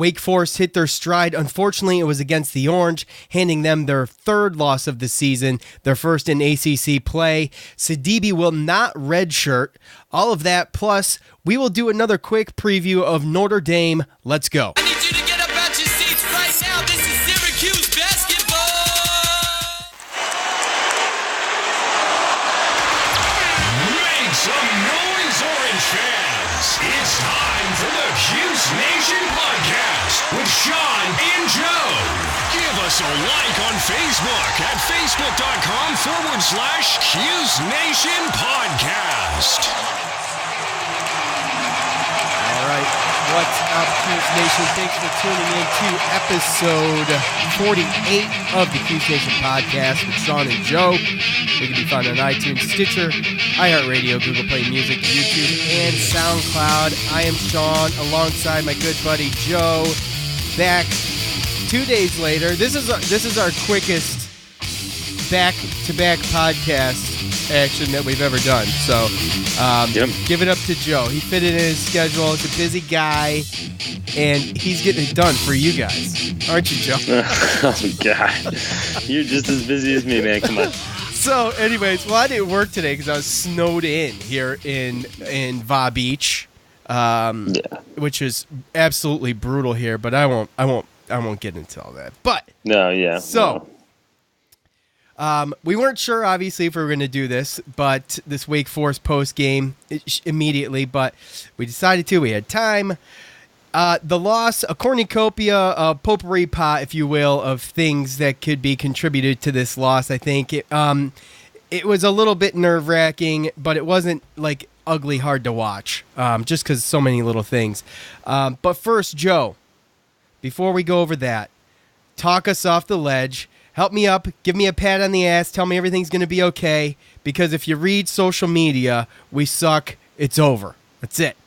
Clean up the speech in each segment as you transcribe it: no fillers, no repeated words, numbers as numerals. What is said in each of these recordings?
Wake Forest hit their stride. Unfortunately, it was against the Orange, handing them their third loss of the season, their first in ACC play. Sidibe will not redshirt. All of that, plus we will do another quick preview of Notre Dame. Let's go. I need you to get up out your seats right now. This is Syracuse basketball. Make some noise, Orange fans. It's time for the Cuse Nation podcast with Sean and Joe. Give us a like on Facebook at facebook.com/Cuse Nation podcast. All right, what's up, Cuse Nation? Thanks for tuning in to episode 48 of the Cuse Nation podcast with Sean and Joe. We can be found on iTunes, Stitcher, iHeartRadio, Google Play Music, YouTube, and SoundCloud. I am Sean, alongside my good buddy Joe. Back 2 days later. This is our quickest back-to-back podcast action that we've ever done. So, Give it up to Joe. He fit it in his schedule. He's a busy guy, and he's getting it done for you guys. Aren't you, Joe? Oh, God. You're just as busy as me, man. Come on. So, anyways, I didn't work today because I was snowed in here in Va Beach, which is absolutely brutal here. But I won't get into all that. But we weren't sure, obviously, if we were going to do this, but this Wake Forest post game immediately. But we decided to. We had time. The loss, a cornucopia, a potpourri pot, if you will, of things that could be contributed to this loss. I think it was a little bit nerve-wracking, but it wasn't like ugly hard to watch, just because so many little things. But first, Joe, before we go over that, talk us off the ledge. Help me up. Give me a pat on the ass. Tell me everything's going to be okay. Because if you read social media, we suck. It's over. That's it.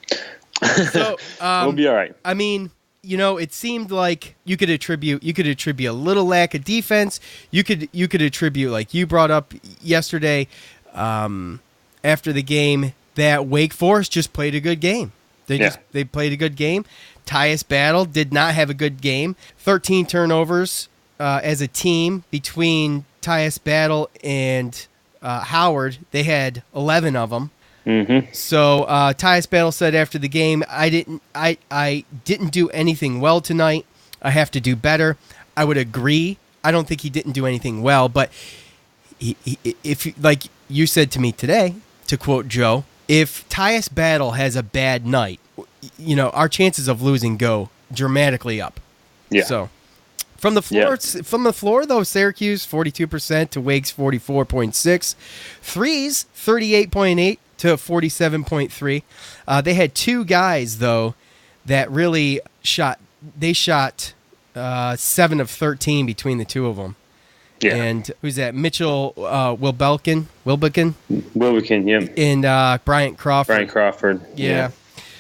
So we'll be all right. I mean, it seemed like you could attribute a little lack of defense. You could attribute, like you brought up yesterday, after the game, that Wake Forest just played a good game. They played a good game. Tyus Battle did not have a good game. 13 turnovers as a team between Tyus Battle and Howard. They had 11 of them. Mm-hmm. So Tyus Battle said after the game, I didn't do anything well tonight. I have to do better. I would agree. I don't think he didn't do anything well, but if like you said to me today, to quote Joe, if Tyus Battle has a bad night, our chances of losing go dramatically up. Yeah. So from the floor, though, Syracuse 42% to Wake's 44.6, threes 38.8 to 47.3. They had two guys though that really shot. They shot 7 of 13 between the two of them. Yeah. And who's that? Mitchell Wilbekin, yeah. And Bryant Crawford. Yeah.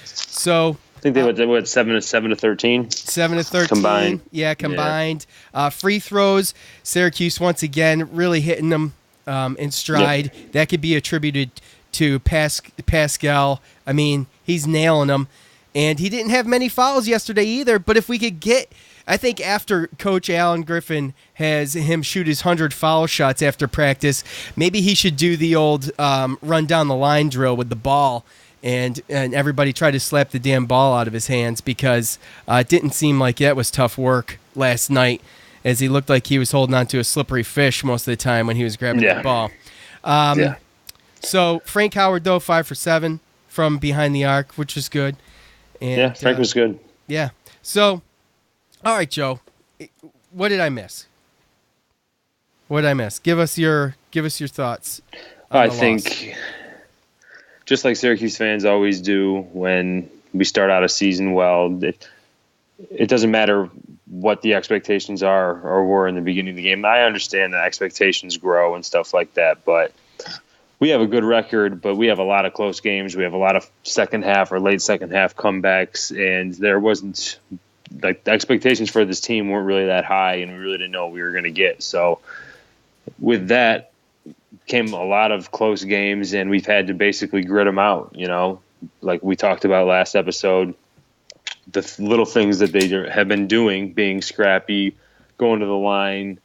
So I think they went 7 to 13. 7 to 13 combined. Yeah, combined. Yeah. Free throws, Syracuse once again really hitting them in stride. Yep. That could be attributed to Pascal. I mean, he's nailing them. And he didn't have many fouls yesterday either, but if we could get, I think after Coach Alan Griffin has him shoot his 100 foul shots after practice, maybe he should do the old run down the line drill with the ball and everybody try to slap the damn ball out of his hands, because it didn't seem like that was tough work last night, as he looked like he was holding on to a slippery fish most of the time when he was grabbing the ball. So Frank Howard, though, 5 for 7 from behind the arc, which was good. And, Frank was good. Yeah. So, all right, Joe, what did I miss? Give us your thoughts. I think, just like Syracuse fans always do when we start out a season well, it doesn't matter what the expectations are or were in the beginning of the game. I understand that expectations grow and stuff like that, but we have a good record, but we have a lot of close games. We have a lot of second half or late second half comebacks, and there wasn't, like, the expectations for this team weren't really that high, and we really didn't know what we were going to get. So with that came a lot of close games, and we've had to basically grit them out, like we talked about last episode. the little things that they have been doing, being scrappy, going to the line,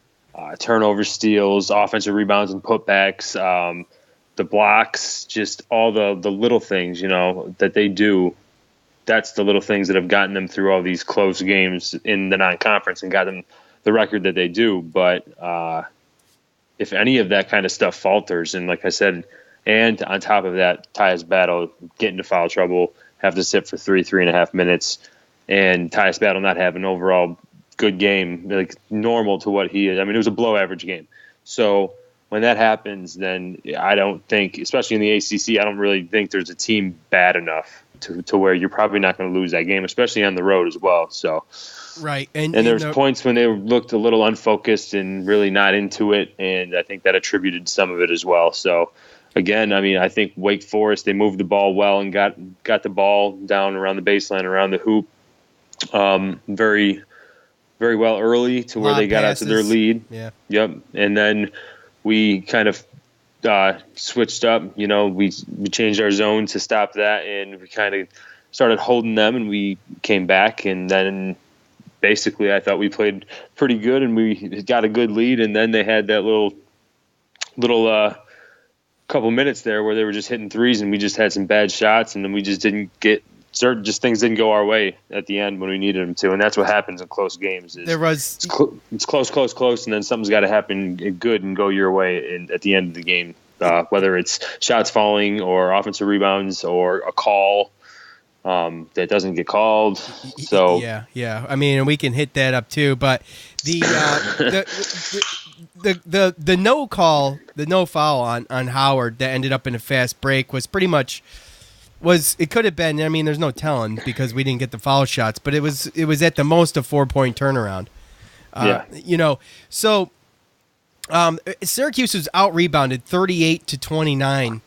turnover steals, offensive rebounds and putbacks, the blocks, just all the little things, that they do. That's the little things that have gotten them through all these close games in the non-conference and got them the record that they do. But if any of that kind of stuff falters, and like I said, and on top of that, Tyus Battle get into foul trouble, have to sit for 3.5 minutes, and Tyus Battle not have an overall good game, like normal to what he is. I mean, it was a below average game. So when that happens, then I don't think, especially in the ACC, I don't really think there's a team bad enough to where you're probably not going to lose that game, especially on the road as well. So, right, and there's points when they looked a little unfocused and really not into it, and I think that attributed some of it as well. So, again, I mean, I think Wake Forest, they moved the ball well and got the ball down around the baseline, around the hoop, very, very well early to where they got out to their lead. Yeah. Yep, and then we kind of switched up. We changed our zone to stop that, and we kind of started holding them, and we came back, and then basically I thought we played pretty good, and we got a good lead, and then they had that little couple minutes there where they were just hitting threes, and we just had some bad shots, and then we just didn't get just things didn't go our way at the end when we needed them to, and that's what happens in close games. It's close, and then something's got to happen good and go your way at the end of the game, whether it's shots falling or offensive rebounds or a call that doesn't get called. So yeah. I mean, we can hit that up too, but the no call, the no foul on Howard that ended up in a fast break was pretty much. It could have been, I mean, there's no telling because we didn't get the foul shots, but it was at the most a 4-point turnaround. So Syracuse was out-rebounded 38-29.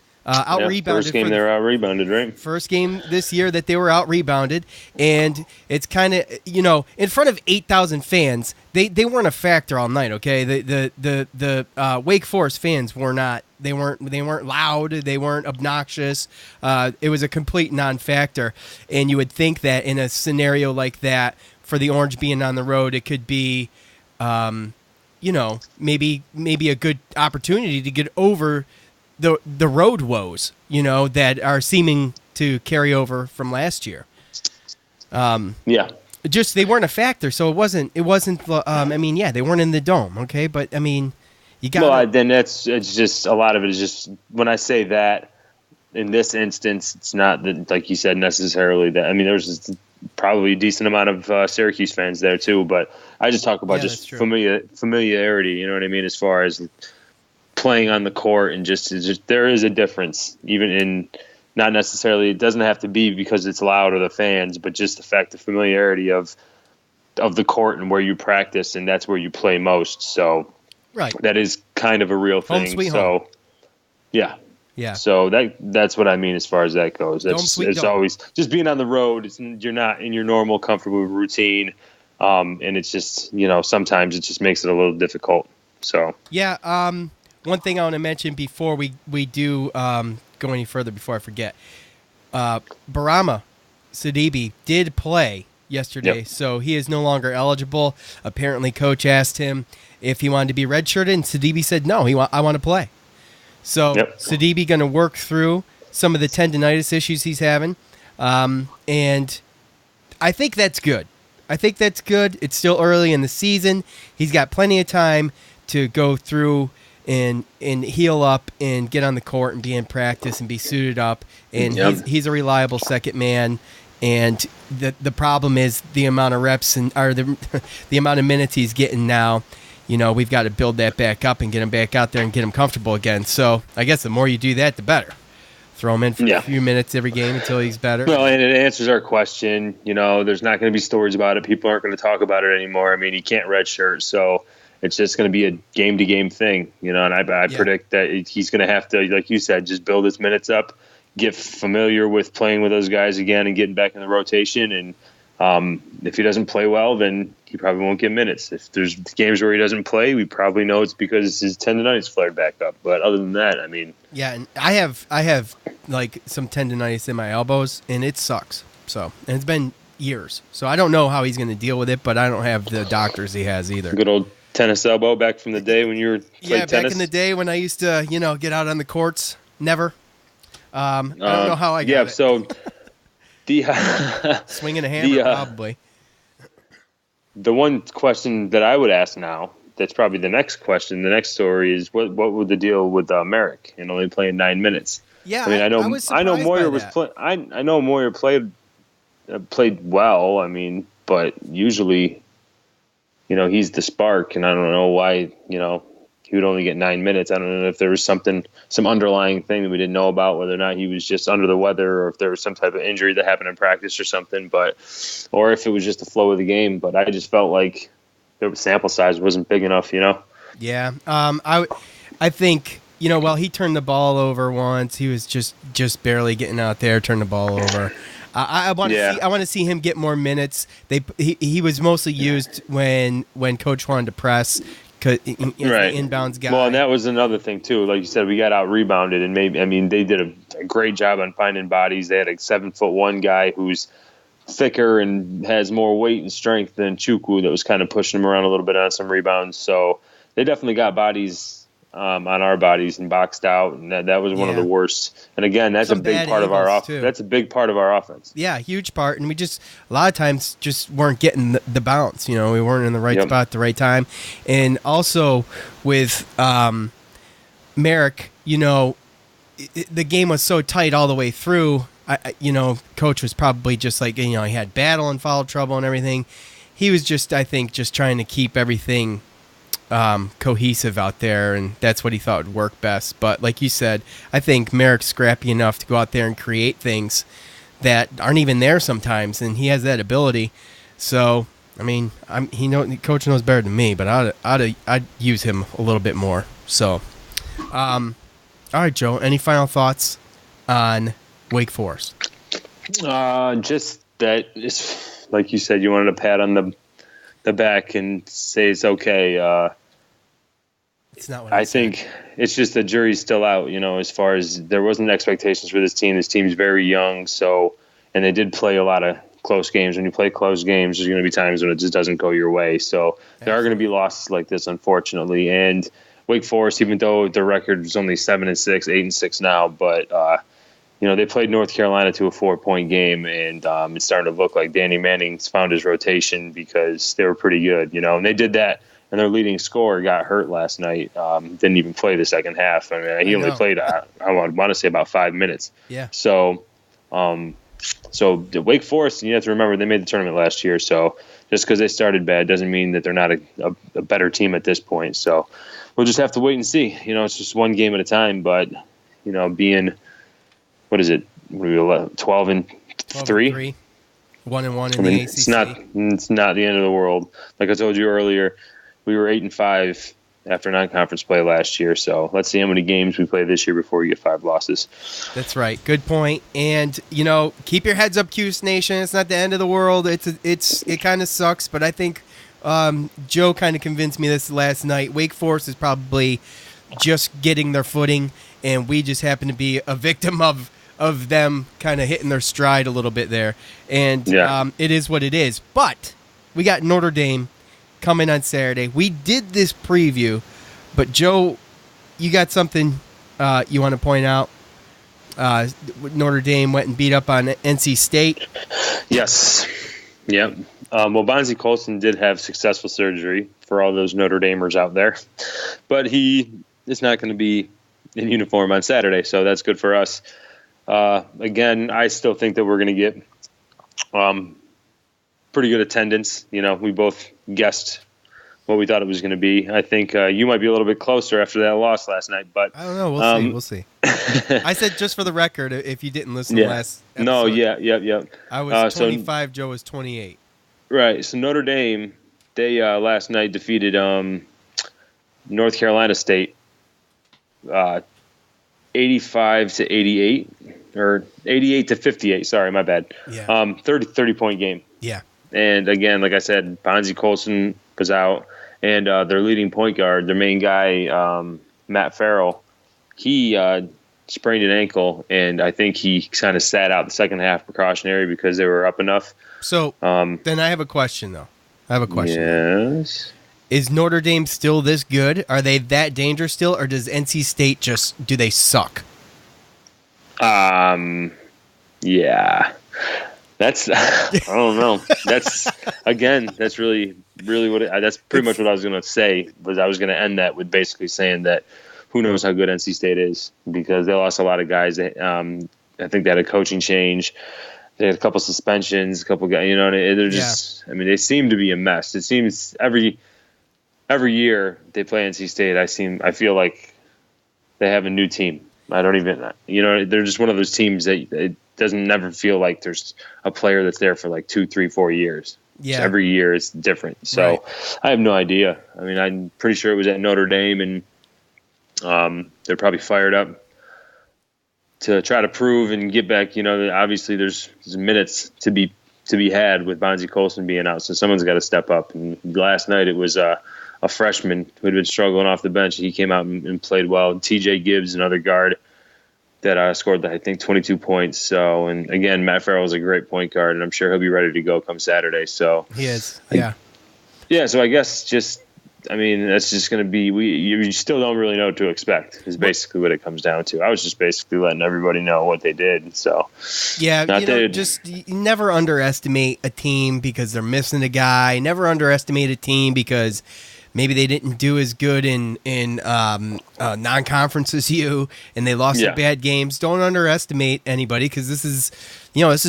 First game they were out-rebounded, right? First game this year that they were out-rebounded, and it's kind of, in front of 8,000 fans, they weren't a factor all night, okay? The Wake Forest fans were not. They weren't loud. They weren't obnoxious. It was a complete non-factor, and you would think that in a scenario like that, for the Orange being on the road, it could be, maybe a good opportunity to get over the road woes, that are seeming to carry over from last year. Just they weren't a factor, so it wasn't. I mean, yeah, they weren't in the dome, okay, but I mean. Then it's just a lot of it is just when I say that in this instance, it's not that, like you said, necessarily that. I mean, there's probably a decent amount of Syracuse fans there too, but I just talk about just familiarity. You know what I mean? As far as playing on the court and just there is a difference, even in not necessarily. It doesn't have to be because it's loud or the fans, but just the fact of familiarity of the court and where you practice, and that's where you play most. So. Right. That is kind of a real thing. Home sweet home. Yeah. So that's what I mean as far as that goes. It's always just being on the road. You're not in your normal comfortable routine, and it's just sometimes it just makes it a little difficult. So yeah. One thing I want to mention before we do go any further before I forget, Barama Sidibe did play yesterday, so he is no longer eligible. Apparently, coach asked him if he wanted to be redshirted, and Sidibe said, no, I want to play. So Sidibe going to work through some of the tendonitis issues he's having, and I think that's good. It's still early in the season. He's got plenty of time to go through and heal up and get on the court and be in practice and be suited up, and he's a reliable second man. And the problem is the amount of reps the amount of minutes he's getting now. We've got to build that back up and get him back out there and get him comfortable again. So I guess the more you do that, the better. Throw him in for a few minutes every game until he's better. Well, and it answers our question. There's not going to be stories about it. People aren't going to talk about it anymore. I mean, he can't redshirt, so it's just going to be a game-to-game thing. And I predict that he's going to have to, like you said, just build his minutes up, get familiar with playing with those guys again and getting back in the rotation. And if he doesn't play well, then he probably won't get minutes. If there's games where he doesn't play, we probably know it's because his tendonitis flared back up. But other than that, I mean, yeah, and I have like some tendonitis in my elbows, and it sucks. So, and it's been years. So I don't know how he's going to deal with it, but I don't have the doctors he has either. Good old tennis elbow back from the day when you were played tennis. Back in the day when I used to, get out on the courts. Never. I don't know how I got it. So the swinging a hammer probably. The one question that I would ask now, that's probably the next question. The next story is what would the deal with Merrick and only playing 9 minutes? Yeah, I mean, I know Moyer was I know Moyer played well. I mean, but usually, he's the spark, and I don't know why he would only get 9 minutes. I don't know if there was some underlying thing that we didn't know about, whether or not he was just under the weather, or if there was some type of injury that happened in practice or something, or if it was just the flow of the game. But I just felt like the sample size wasn't big enough. Yeah, I think. He turned the ball over once. He was just barely getting out there, turned the ball over. I want to see him get more minutes. He was mostly used when Coach wanted to press, right. The inbounds guy. Well, and that was another thing too. Like you said, we got out rebounded, and they did a great job on finding bodies. They had a 7'1" guy who's thicker and has more weight and strength than Chukwu that was kind of pushing him around a little bit on some rebounds. So they definitely got bodies on our bodies and boxed out, and that was one of the worst. And again, that's a big part of our offense. That's a big part of our offense. Yeah, huge part. And we just a lot of times just weren't getting the bounce. We weren't in the right spot at the right time. And also with Merrick, the game was so tight all the way through. Coach was probably just like, he had battle and foul trouble and everything. He was just, I think, just trying to keep everything cohesive out there, and that's what he thought would work best. But like you said, I think Merrick's scrappy enough to go out there and create things that aren't even there sometimes, and he has that ability. So, I mean, Coach knows better than me, but I'd use him a little bit more. So, all right, Joe, any final thoughts on Wake Forest? Just that it's like you said, you wanted a pat on the back and say it's okay. It's not what I think it's just the jury's still out, as far as there wasn't expectations for this team. This team's very young, and they did play a lot of close games. When you play close games, there's going to be times when it just doesn't go your way. So there are going to be losses like this, unfortunately. And Wake Forest, even though their record was only 7-6, 8-6 now, but they played North Carolina to a 4-point game, and it's starting to look like Danny Manning's found his rotation because they were pretty good, and they did that. And their leading scorer got hurt last night. Didn't even play the second half. I mean, he only played, I want to say about 5 minutes. Yeah. So the Wake Forest, you have to remember, they made the tournament last year. So just because they started bad doesn't mean that they're not a better team at this point. So we'll just have to wait and see. It's just one game at a time. But, being, what is it, 12-3? 1-1 in the ACC. It's not the end of the world. Like I told you earlier, we were 8-5 after non-conference play last year. So let's see how many games we play this year before we get 5 losses. That's right. Good point. And keep your heads up, Cuse Nation. It's not the end of the world. It kind of sucks, but I think Joe kind of convinced me this last night. Wake Forest is probably just getting their footing, and we just happen to be a victim of them kind of hitting their stride a little bit there. And it is what it is. But we got Notre Dame coming on Saturday. We did this preview, but Joe, you got something you want to point out? Notre Dame went and beat up on NC State. Yes. Yep. Well, Bonzie Colson did have successful surgery for all those Notre Damers out there, but he is not going to be in uniform on Saturday, so that's good for us. Again, I still think that we're going to get pretty good attendance. We both guessed what we thought it was going to be. I think you might be a little bit closer after that loss last night, but I don't know. We'll see. I said, just for the record, if you didn't listen to last episode. No, yeah. I was 25. Joe was 28. Right. So Notre Dame, they last night defeated North Carolina State 85-88 or 88-58. Sorry, my bad. Yeah. 30-point game. Yeah. And again, like I said, Bonzie Colson was out, and their leading point guard, their main guy, Matt Farrell, he sprained an ankle, and I think he kind of sat out the second half precautionary because they were up enough. So then I have a question, though. Yes. Is Notre Dame still this good? Are they that dangerous still, or does NC State do they suck? Yeah. That's I don't know. That's really what that's pretty much what I was going to say. Was I was going to end that with basically saying that who knows how good NC State is, because they lost a lot of guys. I think they had a coaching change. They had a couple suspensions, a couple guys. You know, they're just. Yeah. I mean, they seem to be a mess. It seems every year they play NC State, I feel like they have a new team. I don't even, they're just one of those teams that it doesn't never feel like there's a player that's there for like 2, 3, 4 years. Yeah. So every year it's different. So right. I have no idea. I mean, I'm pretty sure it was at Notre Dame, and they're probably fired up to try to prove and get back. Obviously there's minutes to be had with Bonzie Colson being out, so someone's got to step up. And last night it was a freshman who had been struggling off the bench. He came out and played well. TJ Gibbs, another guard that scored, I think, 22 points. So, and again, Matt Farrell is a great point guard, and I'm sure he'll be ready to go come Saturday. So he is, yeah. So I guess that's just going to be, you still don't really know what to expect is basically what it comes down to. I was just basically letting everybody know what they did. So yeah, you never underestimate a team because they're missing a guy. Never underestimate a team because maybe they didn't do as good in non-conference as you, and they lost some bad games. Don't underestimate anybody, because this is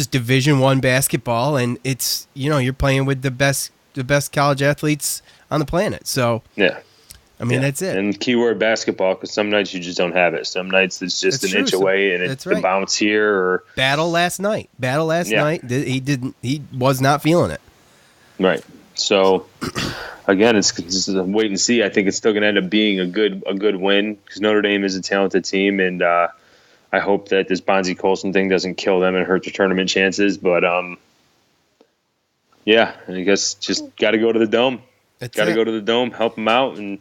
Division I basketball, and it's you're playing with the best college athletes on the planet. So yeah, I mean that's it. And keyword basketball, because some nights you just don't have it. Some nights it's just an inch away, and it's the bounce here. Or battle last night. He was not feeling it. Right. So again, it's just a wait and see. I think it's still going to end up being a good win, because Notre Dame is a talented team, and I hope that this Bonzie Colson thing doesn't kill them and hurt their tournament chances. But I guess just got to go to the Dome. Got to go to the Dome, help them out, and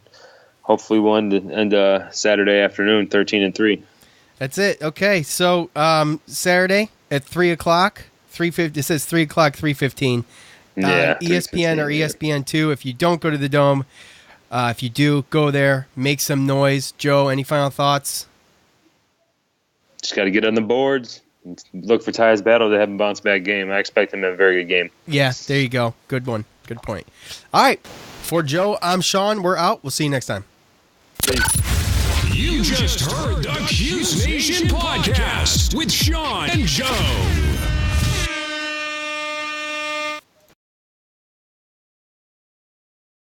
hopefully we'll end Saturday afternoon 13-3. That's it. Okay, so Saturday at 3:00, 3:50. It says 3:00, 3:15. ESPN or ESPN2. If you don't go to the Dome, if you do, go there, make some noise. Joe, any final thoughts? Just got to get on the boards. Look for Tyus Battle to have a bounce back game. I expect him to have a very good game. Yeah, there you go. Good one. Good point. All right. For Joe, I'm Sean. We're out. We'll see you next time. You just heard the Cuse Nation podcast with Sean and Joe.